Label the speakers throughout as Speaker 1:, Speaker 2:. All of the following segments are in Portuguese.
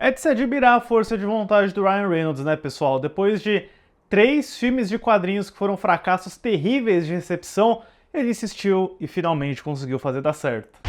Speaker 1: É de se admirar a força de vontade do Ryan Reynolds, né, pessoal? Depois de 3 filmes de quadrinhos que foram fracassos terríveis de recepção, ele insistiu e finalmente conseguiu fazer dar certo.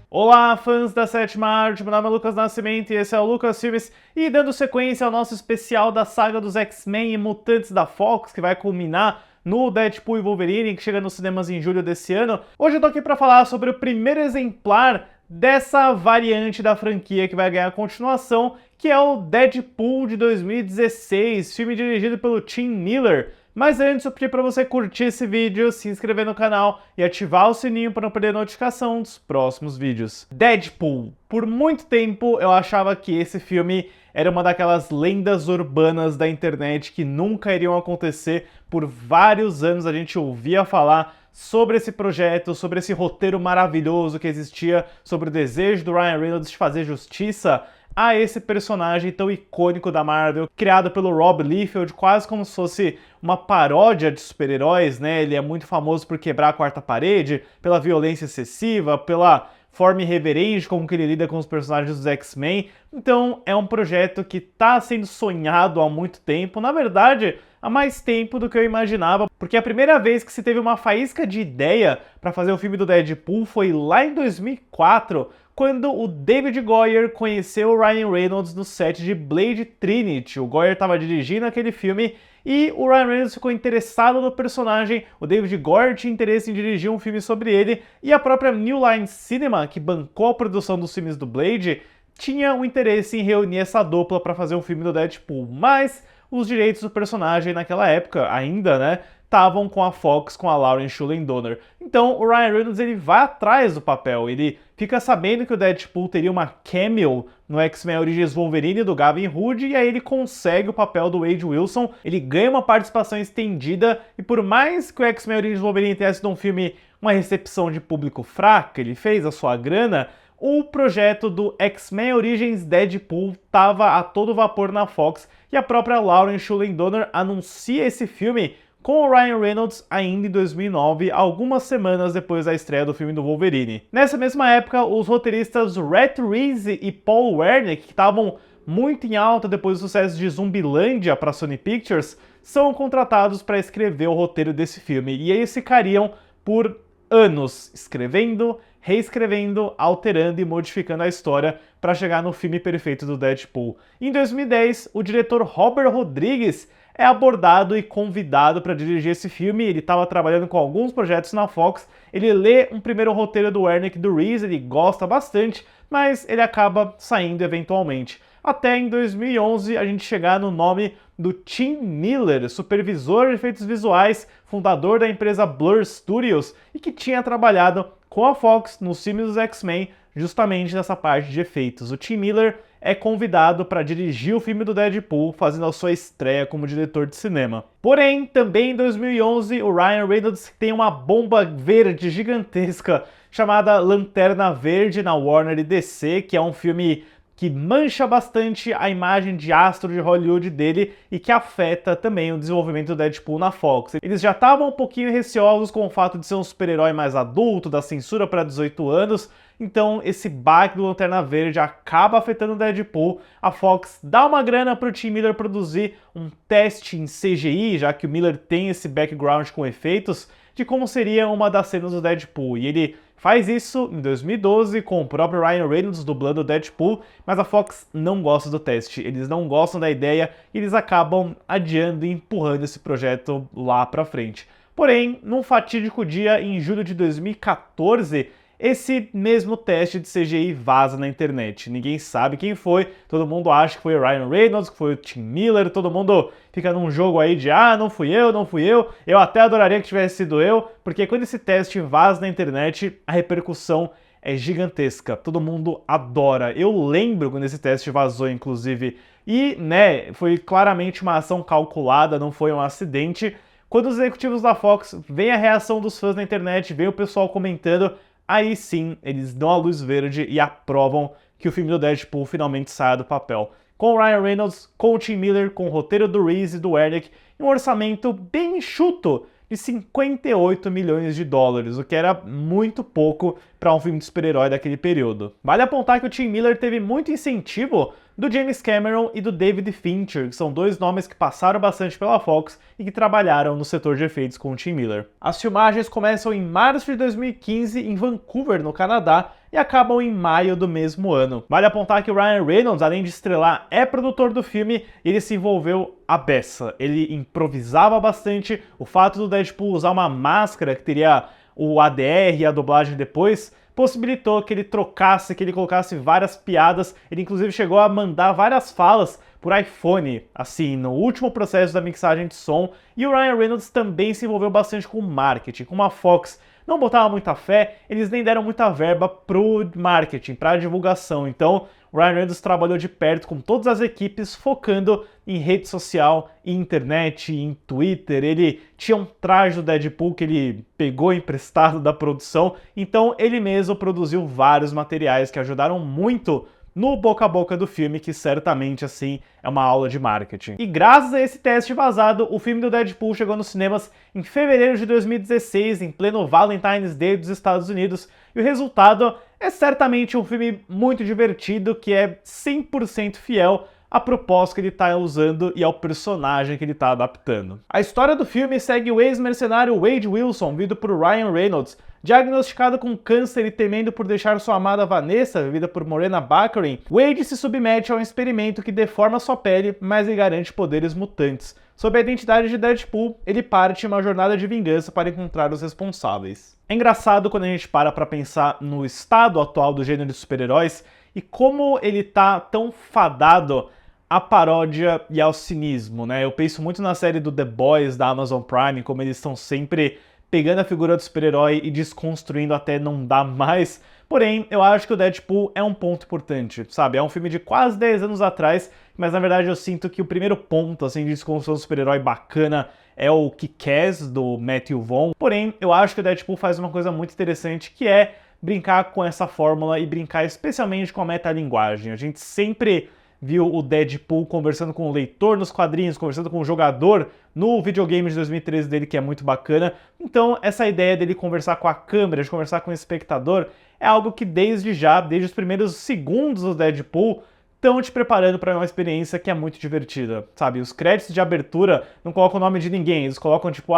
Speaker 1: Olá, fãs da Sétima Arte, meu nome é Lucas Nascimento e esse é o Lucas Filmes. E dando sequência ao nosso especial da saga dos X-Men e Mutantes da Fox, que vai culminar no Deadpool e Wolverine, que chega nos cinemas em julho desse ano, hoje eu tô aqui para falar sobre o primeiro exemplar dessa variante da franquia que vai ganhar continuação, que é o Deadpool de 2016, filme dirigido pelo Tim Miller. Mas antes eu pedi para você curtir esse vídeo, se inscrever no canal e ativar o sininho para não perder notificação dos próximos vídeos. Deadpool. Por muito tempo eu achava que esse filme era uma daquelas lendas urbanas da internet que nunca iriam acontecer. Por vários anos a gente ouvia falar sobre esse projeto, sobre esse roteiro maravilhoso que existia, sobre o desejo do Ryan Reynolds de fazer justiça a esse personagem tão icônico da Marvel, criado pelo Rob Liefeld, quase como se fosse uma paródia de super-heróis, né? Ele é muito famoso por quebrar a quarta parede, pela violência excessiva, pela forma irreverente como que ele lida com os personagens dos X-Men. Então é um projeto que está sendo sonhado há muito tempo, na verdade, há mais tempo do que eu imaginava, porque a primeira vez que se teve uma faísca de ideia para fazer o filme do Deadpool foi lá em 2004, quando o David Goyer conheceu o Ryan Reynolds no set de Blade Trinity. O Goyer estava dirigindo aquele filme e o Ryan Reynolds ficou interessado no personagem, o David Goyer tinha interesse em dirigir um filme sobre ele, e a própria New Line Cinema, que bancou a produção dos filmes do Blade, tinha um interesse em reunir essa dupla para fazer um filme do Deadpool, mas os direitos do personagem naquela época ainda, né, estavam com a Fox, com a Lauren Shulen Donner. Então o Ryan Reynolds ele vai atrás do papel, ele fica sabendo que o Deadpool teria uma cameo no X-Men Origins Wolverine do Gavin Hood, e aí ele consegue o papel do Wade Wilson, ele ganha uma participação estendida, e por mais que o X-Men Origins Wolverine tenha sido um filme, uma recepção de público fraca, ele fez a sua grana, o projeto do X-Men Origins Deadpool estava a todo vapor na Fox, e a própria Lauren Shulen Donner anuncia esse filme com o Ryan Reynolds ainda em 2009, algumas semanas depois da estreia do filme do Wolverine. Nessa mesma época, os roteiristas Rhett Reese e Paul Wernick, que estavam muito em alta depois do sucesso de Zumbilândia para a Sony Pictures, são contratados para escrever o roteiro desse filme, e eles ficariam por anos escrevendo, reescrevendo, alterando e modificando a história para chegar no filme perfeito do Deadpool. Em 2010, o diretor Robert Rodrigues é abordado e convidado para dirigir esse filme. Ele estava trabalhando com alguns projetos na Fox, ele lê um primeiro roteiro do Wernick e do Reese, ele gosta bastante, mas ele acaba saindo eventualmente. Até em 2011 a gente chegar no nome do Tim Miller, supervisor de efeitos visuais, fundador da empresa Blur Studios e que tinha trabalhado com a Fox nos filmes dos X-Men justamente nessa parte de efeitos. O Tim Miller é convidado para dirigir o filme do Deadpool, fazendo a sua estreia como diretor de cinema. Porém, também em 2011, o Ryan Reynolds tem uma bomba verde gigantesca chamada Lanterna Verde na Warner e DC, que é um filme que mancha bastante a imagem de astro de Hollywood dele e que afeta também o desenvolvimento do Deadpool na Fox. Eles já estavam um pouquinho receosos com o fato de ser um super-herói mais adulto, da censura para 18 anos, então esse baque do Lanterna Verde acaba afetando o Deadpool. A Fox dá uma grana para o Tim Miller produzir um teste em CGI, já que o Miller tem esse background com efeitos, de como seria uma das cenas do Deadpool, e ele faz isso em 2012 com o próprio Ryan Reynolds dublando o Deadpool, mas a Fox não gosta do teste, eles não gostam da ideia e eles acabam adiando e empurrando esse projeto lá pra frente. Porém, num fatídico dia em julho de 2014, esse mesmo teste de CGI vaza na internet. Ninguém sabe quem foi, todo mundo acha que foi o Ryan Reynolds, que foi o Tim Miller, todo mundo fica num jogo aí de não fui eu até adoraria que tivesse sido eu, porque quando esse teste vaza na internet, a repercussão é gigantesca, todo mundo adora. Eu lembro quando esse teste vazou, inclusive, e, né, foi claramente uma ação calculada, não foi um acidente. Quando os executivos da Fox veem a reação dos fãs na internet, veem o pessoal comentando, aí sim, eles dão a luz verde e aprovam que o filme do Deadpool finalmente saia do papel. Com o Ryan Reynolds, com o Tim Miller, com o roteiro do Reese e do Wernick, e um orçamento bem enxuto de 58 milhões de dólares, o que era muito pouco para um filme de super-herói daquele período. Vale apontar que o Tim Miller teve muito incentivo do James Cameron e do David Fincher, que são dois nomes que passaram bastante pela Fox e que trabalharam no setor de efeitos com o Tim Miller. As filmagens começam em março de 2015 em Vancouver, no Canadá, e acabam em maio do mesmo ano. Vale apontar que o Ryan Reynolds, além de estrelar, é produtor do filme e ele se envolveu à beça. Ele improvisava bastante, o fato do Deadpool usar uma máscara que teria o ADR e a dublagem depois possibilitou que ele trocasse, que ele colocasse várias piadas. Ele inclusive chegou a mandar várias falas por iPhone, assim, no último processo da mixagem de som. E o Ryan Reynolds também se envolveu bastante com marketing, com a Fox. Não botava muita fé, eles nem deram muita verba pro marketing, pra divulgação. Então, o Ryan Reynolds trabalhou de perto com todas as equipes, focando em rede social, em internet, em Twitter. Ele tinha um traje do Deadpool que ele pegou emprestado da produção, então ele mesmo produziu vários materiais que ajudaram muito no boca a boca do filme, que certamente, assim, é uma aula de marketing. E graças a esse teste vazado, o filme do Deadpool chegou nos cinemas em fevereiro de 2016, em pleno Valentine's Day dos Estados Unidos, e o resultado é certamente um filme muito divertido, que é 100% fiel à proposta que ele está usando e ao personagem que ele está adaptando. A história do filme segue o ex-mercenário Wade Wilson, vivido por Ryan Reynolds, diagnosticado com câncer e temendo por deixar sua amada Vanessa, vivida por Morena Baccarin. Wade se submete a um experimento que deforma sua pele, mas lhe garante poderes mutantes. Sob a identidade de Deadpool, ele parte em uma jornada de vingança para encontrar os responsáveis. É engraçado quando a gente para pensar no estado atual do gênero de super-heróis e como ele tá tão fadado à paródia e ao cinismo, né? Eu penso muito na série do The Boys da Amazon Prime, como eles estão sempre pegando a figura do super-herói e desconstruindo até não dar mais. Porém, eu acho que o Deadpool é um ponto importante, sabe? É um filme de quase 10 anos atrás, mas na verdade eu sinto que o primeiro ponto, assim, de desconstrução do super-herói bacana é o Kick-Ass, do Matthew Vaughn. Porém, eu acho que o Deadpool faz uma coisa muito interessante, que é brincar com essa fórmula e brincar especialmente com a metalinguagem. A gente sempre viu o Deadpool conversando com o leitor nos quadrinhos, conversando com o jogador no videogame de 2013 dele, que é muito bacana. Então, essa ideia dele conversar com a câmera, de conversar com o espectador, é algo que desde os primeiros segundos do Deadpool, estão te preparando para uma experiência que é muito divertida, sabe? Os créditos de abertura não colocam o nome de ninguém, eles colocam tipo,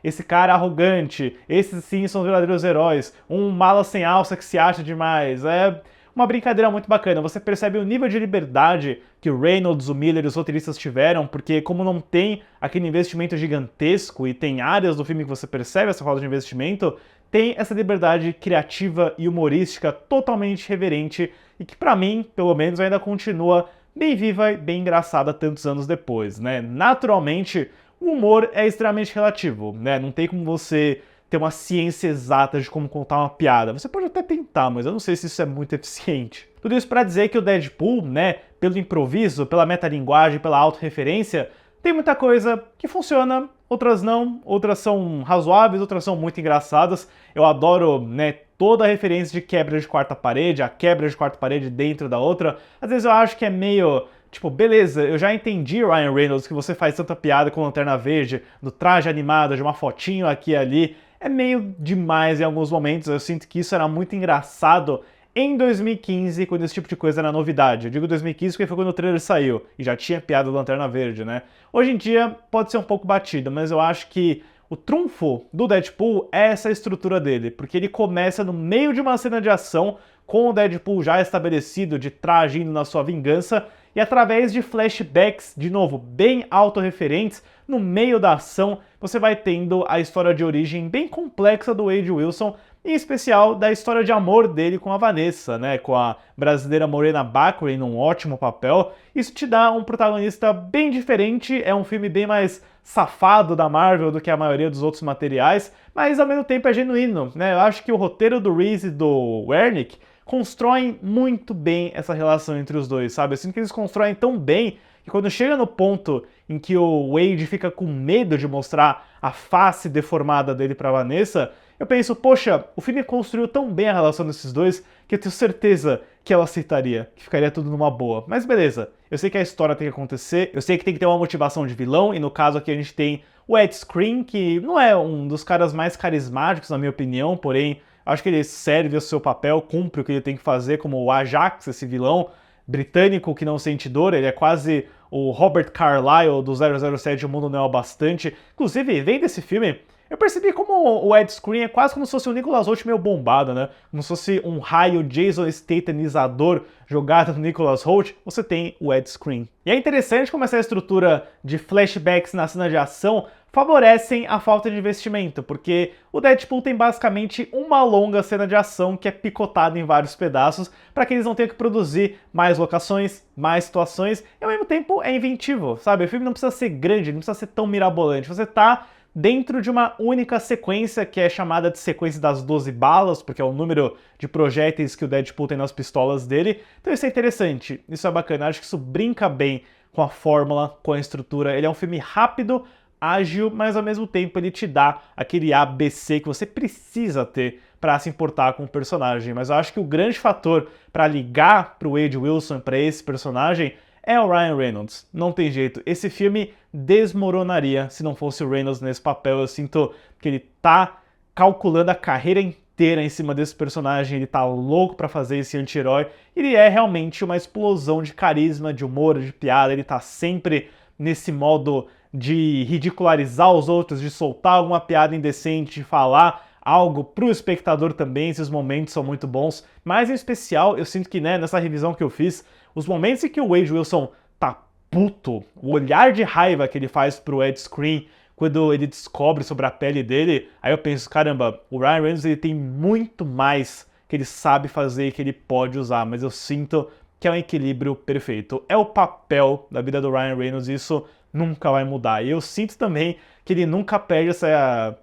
Speaker 1: esse cara arrogante, esses sim são os verdadeiros heróis, um mala sem alça que se acha demais, é uma brincadeira muito bacana. Você percebe o nível de liberdade que o Reynolds, o Miller e os roteiristas tiveram, porque como não tem aquele investimento gigantesco e tem áreas do filme que você percebe essa falta de investimento, tem essa liberdade criativa e humorística totalmente reverente e que pra mim, pelo menos, ainda continua bem viva e bem engraçada tantos anos depois, né? Naturalmente, o humor é extremamente relativo, né? Não tem como você ter uma ciência exata de como contar uma piada. Você pode até tentar, mas eu não sei se isso é muito eficiente. Tudo isso para dizer que o Deadpool, né, pelo improviso, pela metalinguagem, pela autorreferência, tem muita coisa que funciona, outras não, outras são razoáveis, outras são muito engraçadas. Eu adoro, né, toda a referência de quebra de quarta parede, a quebra de quarta parede dentro da outra. Às vezes eu acho que é meio tipo, beleza, eu já entendi, Ryan Reynolds, que você faz tanta piada com Lanterna Verde, do traje animado, de uma fotinho aqui e ali. É meio demais em alguns momentos, eu sinto que isso era muito engraçado em 2015, quando esse tipo de coisa era novidade. Eu digo 2015 porque foi quando o trailer saiu, e já tinha piada do Lanterna Verde, né? Hoje em dia pode ser um pouco batido, mas eu acho que o trunfo do Deadpool é essa estrutura dele, porque ele começa no meio de uma cena de ação, com o Deadpool já estabelecido, de traje indo na sua vingança, e através de flashbacks, de novo, bem autorreferentes, no meio da ação, você vai tendo a história de origem bem complexa do Wade Wilson, em especial da história de amor dele com a Vanessa, né, com a brasileira Morena Baccarin, num ótimo papel. Isso te dá um protagonista bem diferente, é um filme bem mais safado da Marvel do que a maioria dos outros materiais, mas ao mesmo tempo é genuíno, né? Eu acho que o roteiro do Reese e do Wernick constroem muito bem essa relação entre os dois, sabe? Eu sinto que eles constroem tão bem que quando chega no ponto em que o Wade fica com medo de mostrar a face deformada dele pra Vanessa, eu penso, poxa, o filme construiu tão bem a relação desses dois que eu tenho certeza que ela aceitaria, que ficaria tudo numa boa. Mas beleza, eu sei que a história tem que acontecer, eu sei que tem que ter uma motivação de vilão, e no caso aqui a gente tem o Ed Skrein, que não é um dos caras mais carismáticos, na minha opinião, porém, acho que ele serve o seu papel, cumpre o que ele tem que fazer, como o Ajax, esse vilão britânico que não sente dor, ele é quase o Robert Carlyle do 007, O Mundo Não É o Bastante. Inclusive, vendo esse filme, eu percebi como o Ed Skrein é quase como se fosse o Nicolas Hoult meio bombado, né? Como se fosse um raio Jason Stathamizador jogado no Nicolas Hoult, você tem o Ed Skrein. E é interessante como essa estrutura de flashbacks na cena de ação favorecem a falta de investimento, porque o Deadpool tem basicamente uma longa cena de ação que é picotada em vários pedaços para que eles não tenham que produzir mais locações, mais situações, e ao mesmo tempo é inventivo, sabe? O filme não precisa ser grande, não precisa ser tão mirabolante, você tá dentro de uma única sequência que é chamada de sequência das 12 balas, porque é o número de projéteis que o Deadpool tem nas pistolas dele. Então isso é interessante, isso é bacana, acho que isso brinca bem com a fórmula, com a estrutura. Ele é um filme rápido, ágil, mas ao mesmo tempo ele te dá aquele ABC que você precisa ter para se importar com o personagem. Mas eu acho que o grande fator para ligar para o Wade Wilson, para esse personagem, é o Ryan Reynolds. Não tem jeito. Esse filme desmoronaria se não fosse o Reynolds nesse papel. Eu sinto que ele tá calculando a carreira inteira em cima desse personagem, ele tá louco pra fazer esse anti-herói. Ele é realmente uma explosão de carisma, de humor, de piada, ele tá sempre nesse modo de ridicularizar os outros, de soltar alguma piada indecente, de falar algo pro espectador também. Esses momentos são muito bons, mas em especial eu sinto que, né, nessa revisão que eu fiz, os momentos em que o Wade Wilson tá puto, o olhar de raiva que ele faz pro Ed Skrein quando ele descobre sobre a pele dele, aí eu penso, caramba, o Ryan Reynolds ele tem muito mais que ele sabe fazer e que ele pode usar, mas eu sinto que é um equilíbrio perfeito. É o papel da vida do Ryan Reynolds e isso nunca vai mudar. E eu sinto também que ele nunca perde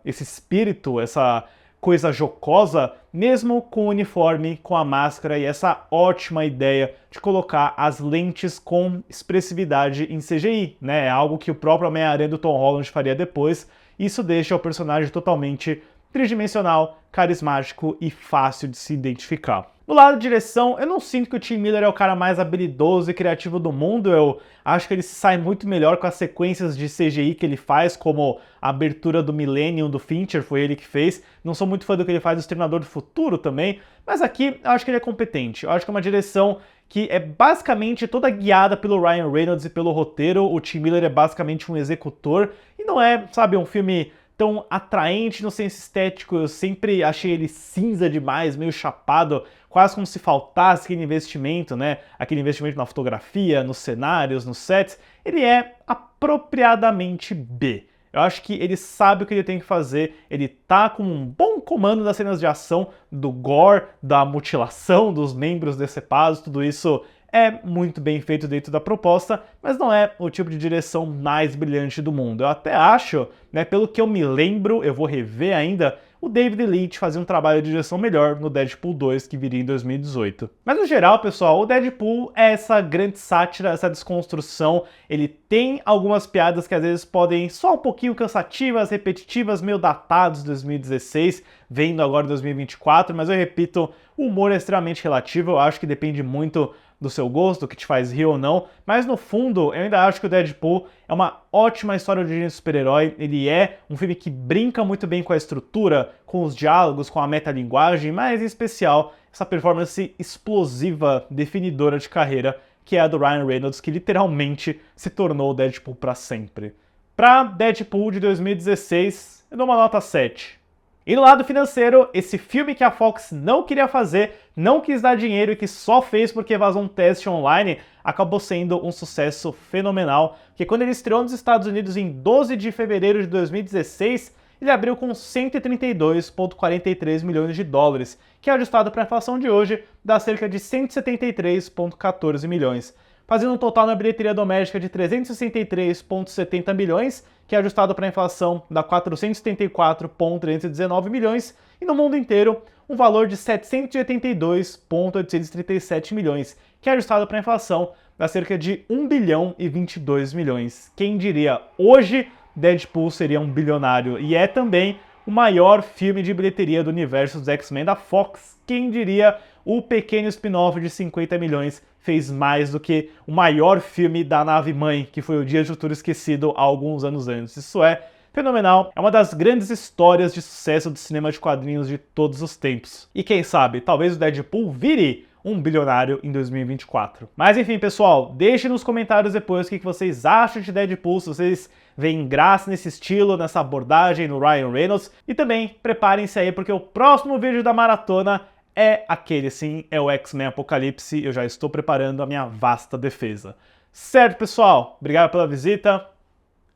Speaker 1: esse espírito, essa coisa jocosa, mesmo com o uniforme, com a máscara e essa ótima ideia de colocar as lentes com expressividade em CGI, né? É algo que o próprio Homem-Aranha do Tom Holland faria depois. Isso deixa o personagem totalmente tridimensional, carismático e fácil de se identificar. No lado de direção, eu não sinto que o Tim Miller é o cara mais habilidoso e criativo do mundo, eu acho que ele se sai muito melhor com as sequências de CGI que ele faz, como a abertura do Millennium do Fincher, foi ele que fez. Não sou muito fã do que ele faz do Exterminador do Futuro também, mas aqui eu acho que ele é competente. Eu acho que é uma direção que é basicamente toda guiada pelo Ryan Reynolds e pelo roteiro. O Tim Miller é basicamente um executor e não é, sabe, um filme tão atraente no senso estético. Eu sempre achei ele cinza demais, meio chapado, quase como se faltasse aquele investimento, né? Aquele investimento na fotografia, nos cenários, nos sets. Ele é apropriadamente B. Eu acho que ele sabe o que ele tem que fazer, ele tá com um bom comando das cenas de ação, do gore, da mutilação dos membros decepados, tudo isso é muito bem feito dentro da proposta, mas não é o tipo de direção mais brilhante do mundo. Eu até acho, né, pelo que eu me lembro, eu vou rever ainda, o David Leitch fazia um trabalho de direção melhor no Deadpool 2, que viria em 2018. Mas no geral, pessoal, o Deadpool é essa grande sátira, essa desconstrução. Ele tem algumas piadas que às vezes podem só um pouquinho cansativas, repetitivas, meio datados de 2016, vendo agora 2024, mas eu repito, o humor é extremamente relativo, eu acho que depende muito do seu gosto, que te faz rir ou não, mas no fundo eu ainda acho que o Deadpool é uma ótima história de origem de super-herói. Ele é um filme que brinca muito bem com a estrutura, com os diálogos, com a metalinguagem, mas em especial essa performance explosiva, definidora de carreira, que é a do Ryan Reynolds, que literalmente se tornou o Deadpool para sempre. Para Deadpool de 2016, eu dou uma nota 7. E no lado financeiro, esse filme que a Fox não queria fazer, não quis dar dinheiro e que só fez porque vazou um teste online, acabou sendo um sucesso fenomenal, que quando ele estreou nos Estados Unidos em 12 de fevereiro de 2016, ele abriu com 132,43 milhões de dólares, que ajustado para a inflação de hoje, dá cerca de 173,14 milhões. Fazendo um total na bilheteria doméstica de 363,70 milhões, que ajustado para a inflação dá 474,319 milhões, e no mundo inteiro um valor de 782,837 milhões, que ajustado para a inflação dá cerca de 1 bilhão e 22 milhões. Quem diria, hoje Deadpool seria um bilionário, e é também o maior filme de bilheteria do universo dos X-Men da Fox. Quem diria, o pequeno spin-off de 50 milhões fez mais do que o maior filme da nave-mãe, que foi O Dia de Futuro Esquecido há alguns anos antes. Isso é fenomenal, é uma das grandes histórias de sucesso do cinema de quadrinhos de todos os tempos. E quem sabe, talvez o Deadpool vire um bilionário em 2024. Mas enfim, pessoal, deixem nos comentários depois o que vocês acham de Deadpool, se vocês veem graça nesse estilo, nessa abordagem no Ryan Reynolds. E também preparem-se aí, porque o próximo vídeo da maratona é aquele sim, é o X-Men Apocalipse. Eu já estou preparando a minha vasta defesa. Certo, pessoal? Obrigado pela visita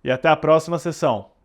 Speaker 1: e até a próxima sessão.